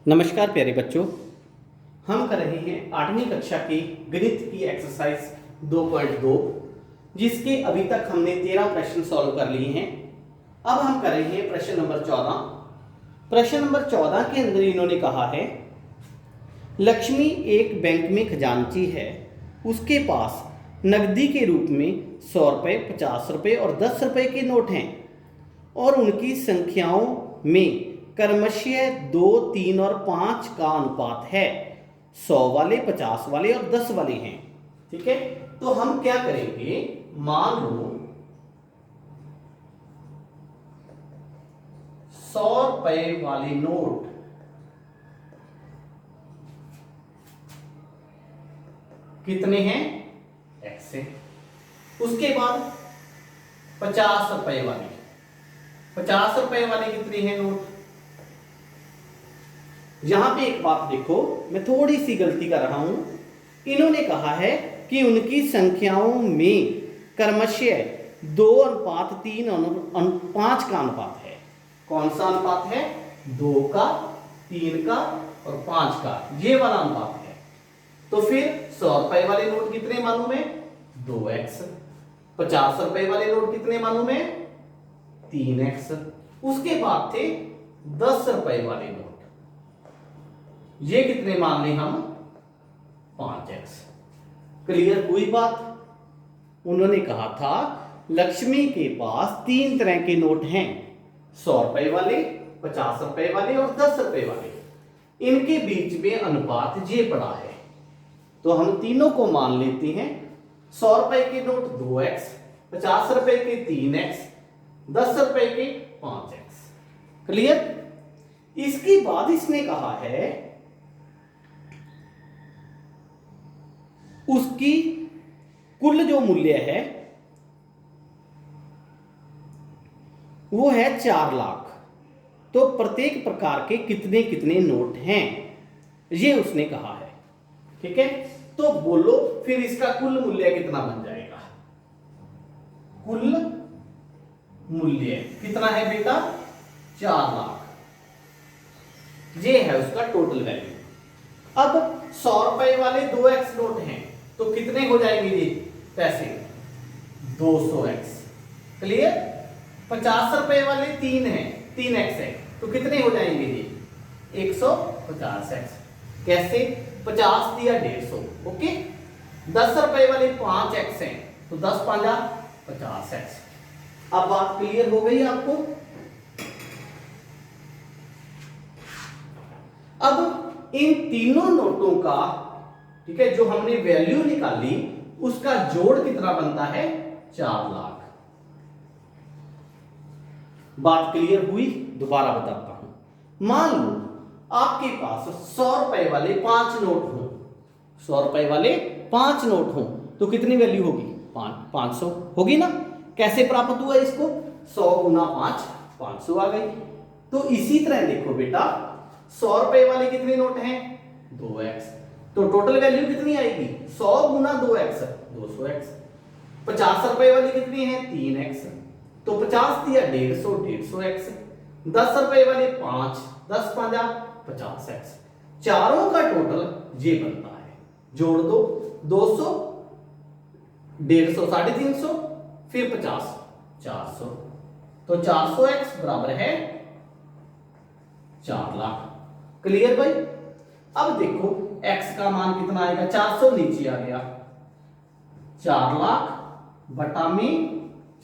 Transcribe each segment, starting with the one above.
नमस्कार प्यारे बच्चों, हम कर रहे हैं 8वीं कक्षा की गणित की एक्सरसाइज 2.2 जिसके अभी तक हमने 13 प्रश्न सॉल्व कर लिए हैं। अब हम कर रहे हैं प्रश्न नंबर 14। प्रश्न नंबर 14 के अंदर इन्होंने कहा है, लक्ष्मी एक बैंक में खजांची है, उसके पास नकदी के रूप में 100 रुपये, 50 रुपये और 10 रुपये के नोट हैं और उनकी संख्याओं में क्रमशः 2, 3 और 5 का अनुपात है। 100 वाले, 50 वाले और 10 वाले हैं। ठीक है, तो हम क्या करेंगे, मान लो 100 रुपए वाले नोट कितने हैं, x है। उसके बाद 50 रुपए वाले, 50 रुपए वाले कितने हैं नोट। यहां पे एक बात देखो, मैं थोड़ी सी गलती कर रहा हूं। इन्होंने कहा है कि उनकी संख्याओं में क्रमशः 2:3 और 5 का अनुपात है। कौन सा अनुपात है, 2 का, 3 का और 5 का, ये वाला अनुपात है। तो फिर 100 रुपए वाले नोट कितने मालूम है, 2x। 50 रुपए वाले नोट कितने मालूम है, 3x। उसके बाद थे 10 रुपए वाले नोट, ये कितने मान लें हम, 5x। क्लियर हुई बात। उन्होंने कहा था लक्ष्मी के पास 3 तरह के नोट हैं, 100 रुपए वाले, 50 रुपए वाले और 10 रुपए वाले। इनके बीच में अनुपात ये पड़ा है, तो हम तीनों को मान लेते हैं। 100 रुपए के नोट 2x, 50 रुपए के 3x, 10 रुपए के 5x। क्लियर। इसके बाद इसने कहा है उसकी कुल जो मूल्य है वो है 4 लाख। तो प्रत्येक प्रकार के कितने कितने नोट हैं, ये उसने कहा है। ठीक है, तो बोलो फिर इसका कुल मूल्य कितना बन जाएगा। कुल मूल्य कितना है बेटा, 4 लाख। ये है उसका टोटल वैल्यू। अब 100 रुपए वाले 2x नोट हैं, तो कितने हो जाएंगे ये पैसे, 200x। क्लियर। 50 रुपए वाले 3 हैं, 3x है, तो कितने हो जाएंगे ये, 150x। कैसे, 50 दिया 150। ओके। 10 रुपए वाले 5x हैं, तो 10 5 50x। अब बात क्लियर हो गई आपको। अब इन तीनों नोटों का, ठीक है, जो हमने वैल्यू निकाली उसका जोड़ कितना बनता है, 4 लाख। बात क्लियर हुई। दोबारा बताता हूं। मान लो आपके पास 100 रुपए वाले 5 नोट हो, 100 रुपए वाले 5 नोट हो, तो कितनी वैल्यू होगी, 500 होगी ना। कैसे प्राप्त हुआ इसको, 100 गुना 5, 500 आ गई। तो इसी तरह देखो बेटा, 100 रुपए वाले कितने नोट हैं, 2x, तो टोटल वैल्यू कितनी आएगी, 100 गुना 2x, 200x। 50 रुपए वाली कितनी है, 3x, तो 50 दिया 150, 150x। 10 रुपए वाले 5, 10 5 50x। चारों का टोटल ये बनता है, जोड़ दो, 200, 150, 350, फिर 50, 400। तो 400x बराबर है 4 लाख। क्लियर भाई। अब देखो x का मान कितना आएगा, 400 नीचे आ गया, 4 लाख बटा में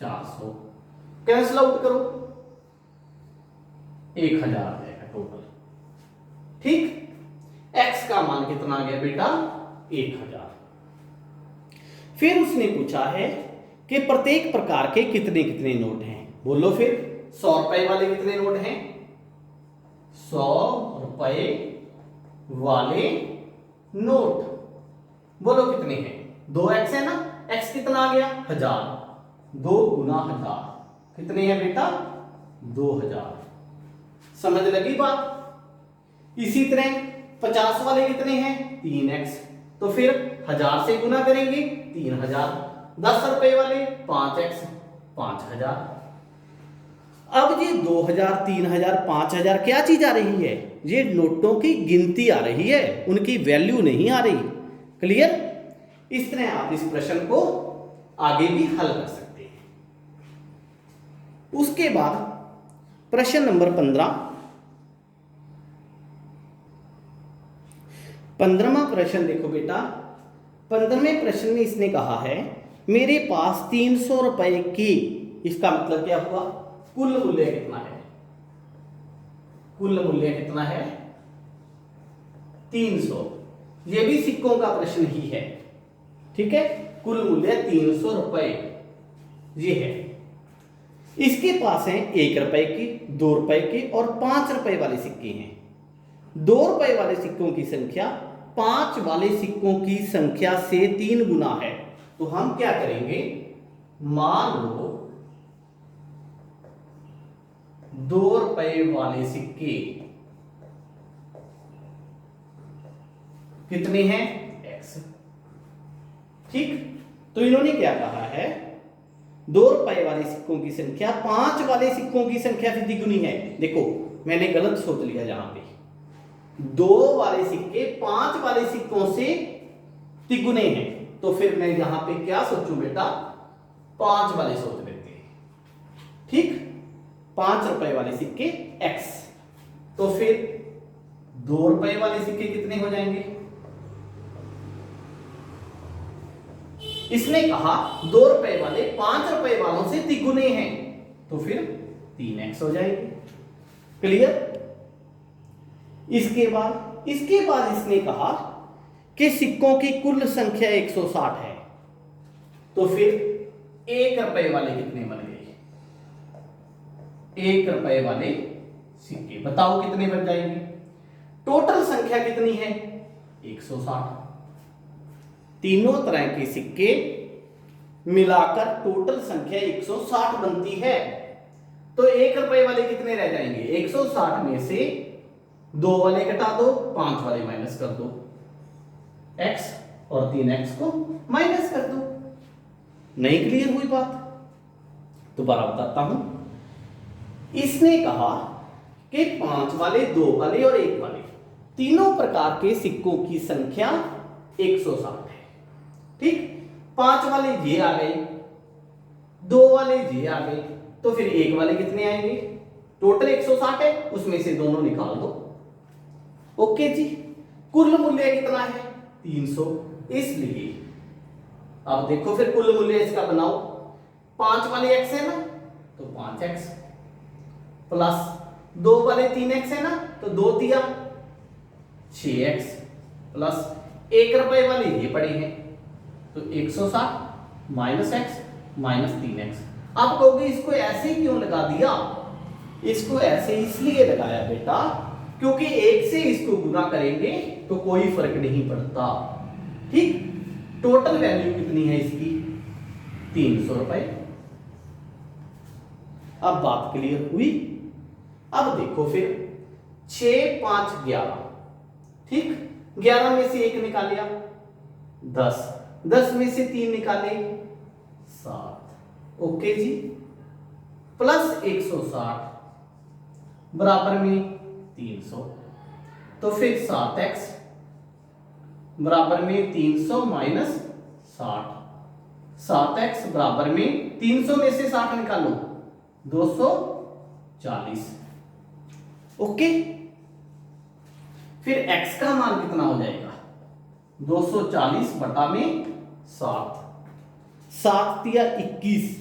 400, कैंसिल आउट करो, 1000 आ जाएगा टोटल। ठीक। x का मान कितना आ गया बेटा, 1000। फिर उसने पूछा है कि प्रत्येक प्रकार के कितने कितने नोट हैं। बोलो फिर, 100 रुपए वाले कितने नोट हैं, 100 रुपए वाले नोट बोलो कितने हैं, 2x है ना। x कितना आ गया, 1000, 2 गुना 1000 कितने हैं बेटा, 2000। समझ लगी बात। इसी तरह 50 वाले कितने हैं, 3x, तो फिर 1000 से गुना करेंगे, 3000। 10 रुपए वाले 5x, 5000। अब ये 2000, 3000, 5000 क्या चीज आ रही है? ये नोटों की गिनती आ रही है, उनकी वैल्यू नहीं आ रही। क्लियर? इस तरह आप इस प्रश्न को आगे भी हल कर सकते हैं। उसके बाद प्रश्न नंबर 15वां प्रश्न देखो बेटा। 15वें प्रश्न में इसने कहा है मेरे पास 300 रुपए की, इसका मतलब क्या हुआ? कुल मूल्य कितना है? कुल मूल्य कितना है? 300। ये भी सिक्कों का प्रश्न ही है, ठीक है। कुल मूल्य 300 रुपए ये है। इसके पास है 1 रुपए की, 2 रुपए की और 5 रुपए वाले सिक्के हैं। 2 रुपए वाले सिक्कों की संख्या 5 वाले सिक्कों की संख्या से 3 गुना है। तो हम क्या करेंगे? मान लो 2 रुपए वाले सिक्के कितने हैं? x। ठीक, तो इन्होंने क्या कहा है? 2 रुपए वाले सिक्कों की संख्या 5 वाले सिक्कों की संख्या से द्विगुनी है। देखो मैंने गलत सोच लिया, जहां पे 2 वाले सिक्के 5 वाले सिक्कों से तिगुने हैं, तो फिर मैं यहां पे क्या सोचूं बेटा? 5 वाले सोच लेते हैं। ठीक, 5 रुपए वाले सिक्के x। तो फिर 2 रुपए वाले सिक्के कितने हो जाएंगे? इसने कहा 2 रुपए वाले 5 रुपए वालों से तिगुने हैं, तो फिर 3x हो जाएंगे। क्लियर? इसके बाद इसने कहा कि सिक्कों की कुल संख्या 160 है, तो फिर 1 रुपए वाले कितने बन गए? 1 रुपए वाले सिक्के बताओ कितने बन जाएंगे? टोटल संख्या कितनी है? 160। तीनों तरह के सिक्के मिलाकर टोटल संख्या 160 बनती है। तो 1 रुपए वाले कितने रह जाएंगे? 160 में से 2 वाले घटा दो, 5 वाले माइनस कर दो, x और 3x को माइनस कर दो। नहीं क्लियर हुई बात? दोबारा बताता हूं। इसने कहा कि 5 वाले, 2 वाले और 1 वाले तीनों प्रकार के सिक्कों की संख्या 160 है। ठीक, 5 वाले ये आ गए, 2 वाले ये आ गए, तो फिर 1 वाले कितने आएंगे? टोटल 160 है, उसमें से दोनों निकाल दो। ओके जी, कुल मूल्य कितना है? 300। इसलिए अब देखो फिर कुल मूल्य इसका बनाओ। 5 वाले x है ना, तो 5x प्लस 2 वाले 3x है ना, तो 2 दिया 6x प्लस 1 रुपए वाले ये पड़े हैं, तो 160 माइनस x माइनस 3x। आप कहोगे इसको ऐसे क्यों लगा दिया? इसको ऐसे इसलिए लगाया बेटा क्योंकि 1 से इसको गुना करेंगे तो कोई फर्क नहीं पड़ता। ठीक, टोटल वैल्यू कितनी है इसकी? 300 रुपए। अब बात क्लियर हुई? अब देखो फिर 6, 5, 11। ठीक, 11 में से 1 निकालिया 10, 10 में से 3 निकाले 7। ओके जी, प्लस 160 बराबर में 300, तो फिर 7x बराबर में 300 माइनस 60। 7x बराबर में 300 में से 60 निकालो 240। ओके, फिर x का मान कितना हो जाएगा? 240 बटा में 7, 7 दिया 21,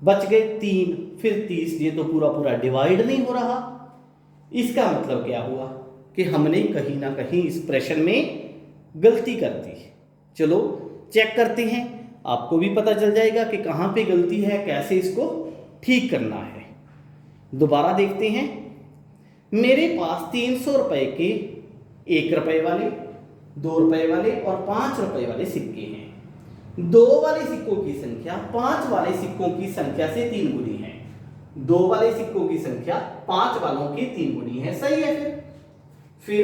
बच गए 3, फिर 30। ये तो पूरा पूरा डिवाइड नहीं हो रहा। इसका मतलब क्या हुआ कि हमने कहीं ना कहीं इस प्रश्न में गलती कर दी। चलो चेक करते हैं, आपको भी पता चल जाएगा कि कहां पे गलती है, कैसे इसको ठीक करना है। दोबारा देखते हैं। मेरे पास 300 रुपए के 1 रुपए वाले, 2 रुपए वाले और 5 रुपए वाले सिक्के हैं। 2 वाले सिक्कों की संख्या 5 वाले सिक्कों की संख्या से 3 गुनी है। 2 वाले सिक्कों की संख्या 5 वालों की 3 गुनी है। सही है। फिर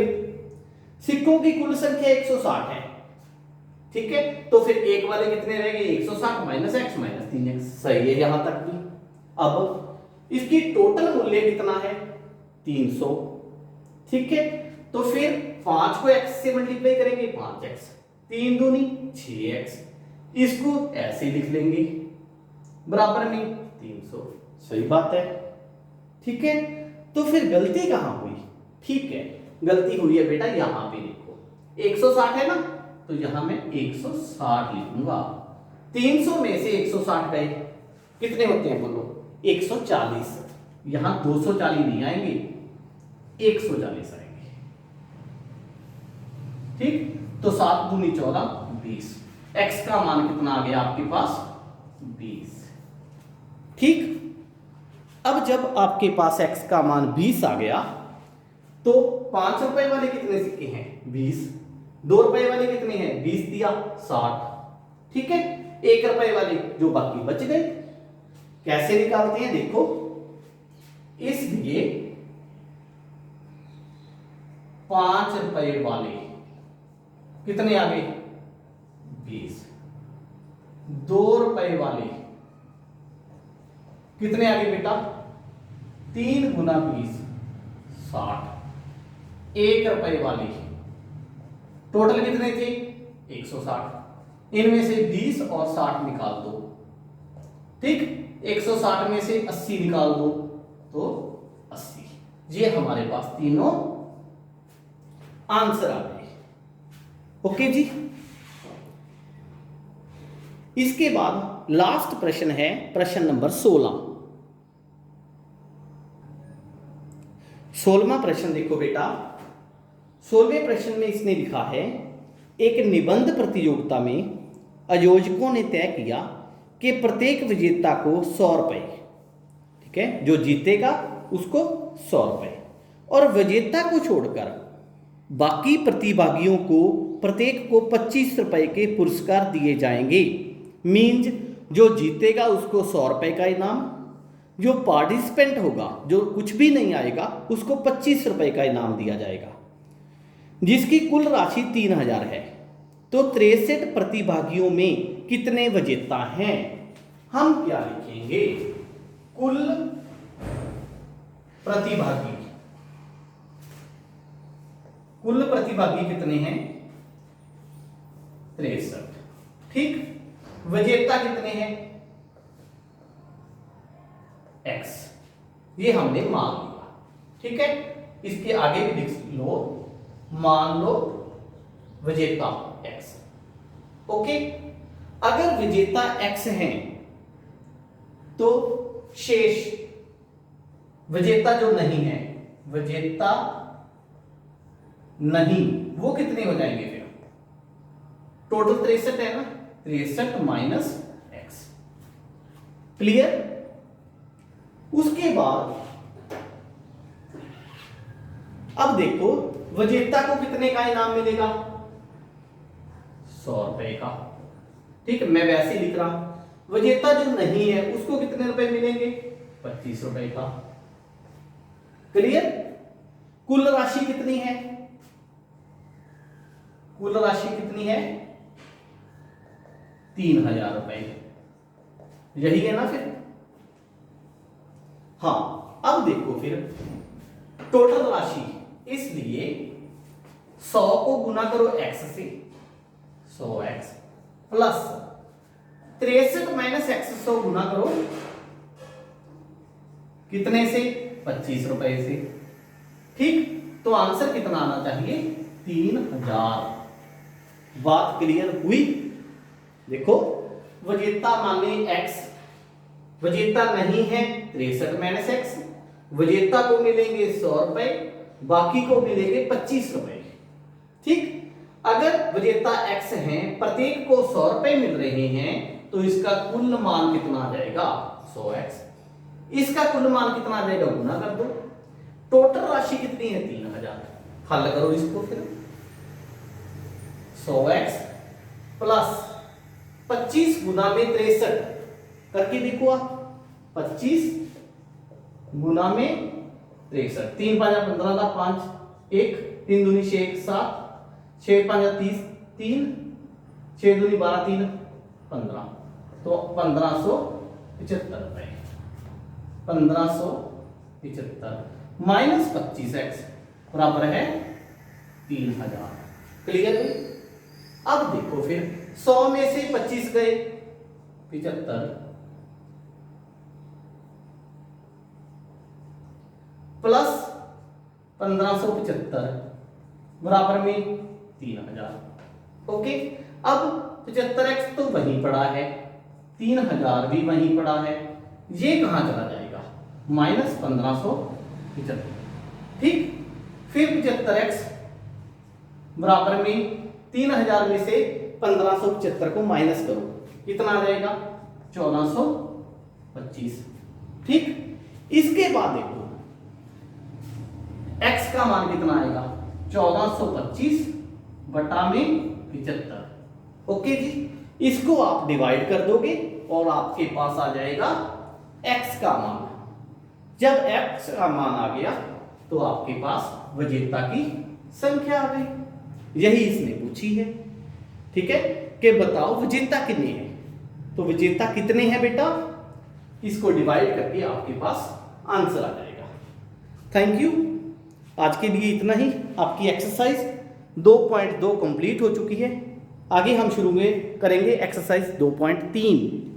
सिक्कों की कुल संख्या 160 है। ठीक है, तो फिर 1 वाले कितने रह गए? 160 माइनस x माइनस 3x। सही है यहां तक भी। अब इसकी टोटल मूल्य कितना है 300, ठीक है। तो फिर 5 को x से मल्टीप्लाई करेंगे 5x, 3 दूनी 6x, इसको ऐसे लिख लेंगे बराबर में 300। सही बात है, ठीक है। तो फिर गलती कहां हुई? ठीक है, गलती हुई है बेटा यहां पे देखो 160 है ना, तो यहां मैं 160 लिखूंगा। 300 में से 160 गए, कितने होते हैं बोलो 140। यहां 240 नहीं आएंगे, 140 आएंगे, ठीक। तो 7 दूनी 14, 20। x का मान कितना आ गया आपके पास 20, ठीक। अब जब आपके पास x का मान 20 आ गया तो 5 रुपए वाले कितने सिक्के हैं 20, 2 रुपए वाले कितने हैं 20 दिया 60, ठीक है। 1 रुपए वाले जो बाकी बच गए, कैसे निकालते हैं देखो, इसलिए 5 रुपए वाले कितने आ गए 20, 2 रुपए वाले कितने आ गए बेटा 3 गुना 20 60, 1 रुपए वाले टोटल कितने थे 160, इनमें से 20 और 60 निकाल दो, ठीक। 160 में से 80 निकाल दो तो 80। ये हमारे पास तीनों आंसर आ गए, ओके जी। इसके बाद लास्ट प्रश्न है प्रश्न नंबर 16। 16वां प्रश्न देखो बेटा, 16वें प्रश्न में इसने लिखा है एक निबंध प्रतियोगिता में आयोजकों ने तय किया कि प्रत्येक विजेता को 100 रुपए, ठीक है, जो जीतेगा उसको 100 रुपए, और विजेता को छोड़कर बाकी प्रतिभागियों को प्रत्येक को 25 रुपए के पुरस्कार दिए जाएंगे। मीन्स जो जीतेगा उसको 100 रुपए का इनाम, जो पार्टिसिपेंट होगा जो कुछ भी नहीं आएगा उसको 25 रुपए का इनाम दिया जाएगा, जिसकी कुल राशि 3000 है। तो 63 प्रतिभागियों में कितने विजेता हैं? हम क्या लिखेंगे, कुल प्रतिभागी, कुल प्रतिभागी कितने हैं 63, ठीक। विजेता कितने हैं x, ये हमने मान लिया, ठीक है। इसके आगे भी लिख लो, मान लो विजेता x, ओके। अगर विजेता x है तो शेष विजेता जो नहीं है, विजेता नहीं, वो कितने हो जाएंगे फिर? टोटल 63 है ना, 63 माइनस x, क्लियर। उसके बाद अब देखो विजेता को कितने का इनाम मिलेगा 100 रुपए का, ठीक है। मैं वैसे ही लिख रहा, विजेता जो नहीं है उसको कितने रुपए मिलेंगे 25 रुपए का, क्लियर। कुल राशि कितनी है, कुल राशि कितनी है 3000 रुपए, यही है ना फिर। हाँ, अब देखो फिर टोटल राशि, इसलिए 100 को गुना करो x से, 100x प्लस 63 माइनस x 100 गुना करो कितने से 25 रुपए से, ठीक। तो आंसर कितना आना चाहिए 3000। बात क्लियर हुई? देखो विजेता माने x, विजेता नहीं है 63 माइनस x, विजेता को मिलेंगे 100 रुपए, बाकी को मिलेंगे 25 रुपए, ठीक। अगर विजेता x हैं, प्रत्येक को 100 रुपए मिल रहे हैं, तो इसका कुल मान कितना आ जाएगा 100x, इसका कुल मान कितना आ जाएगा गुना कर दो। टोटल राशि कितनी है 3000, हल करो इसको फिर, 100x प्लस 25 गुना में 63 करके देखो आप, 25 गुना में 63, 3 5 15 था 5 1, 3 दूनी 6 1 7, 6 5 30, 3 6 दूनी 12 3 15, तो 1575 रुपए, 1575 माइनस 25x बराबर है 3000। क्लियर है? अब देखो फिर 100 में से 25 गए 75 प्लस 1575 बराबर में 3000। ओके, अब 75x तो वहीं पड़ा है, 3000 भी वहीं पड़ा है, ये कहां चला जाएगा? माइनस 1575। ठीक, फिर 75x बराबर में 3000 में से 1575 को माइनस करो, कितना आ जाएगा? 1425। ठीक, इसके बाद देखो x का मान कितना आएगा? 1425 बटा में 75। ओके जी, इसको आप डिवाइड कर दोगे और आपके पास आ जाएगा x का मान। जब x का मान आ गया तो आपके पास विजेता की संख्या आ गई। यही इसने पूछी है। ठीक है, कि बताओ विजेता कितने हैं? तो विजेता कितने हैं बेटा? इसको डिवाइड करके आपके पास आंसर आ जाएगा। Thank you. आज के लिए इतना ही। आपकी एक्सरसाइज 2.2 कंप्लीट हो चुकी है। आगे हम शुरू में करेंगे एक्सरसाइज 2.3।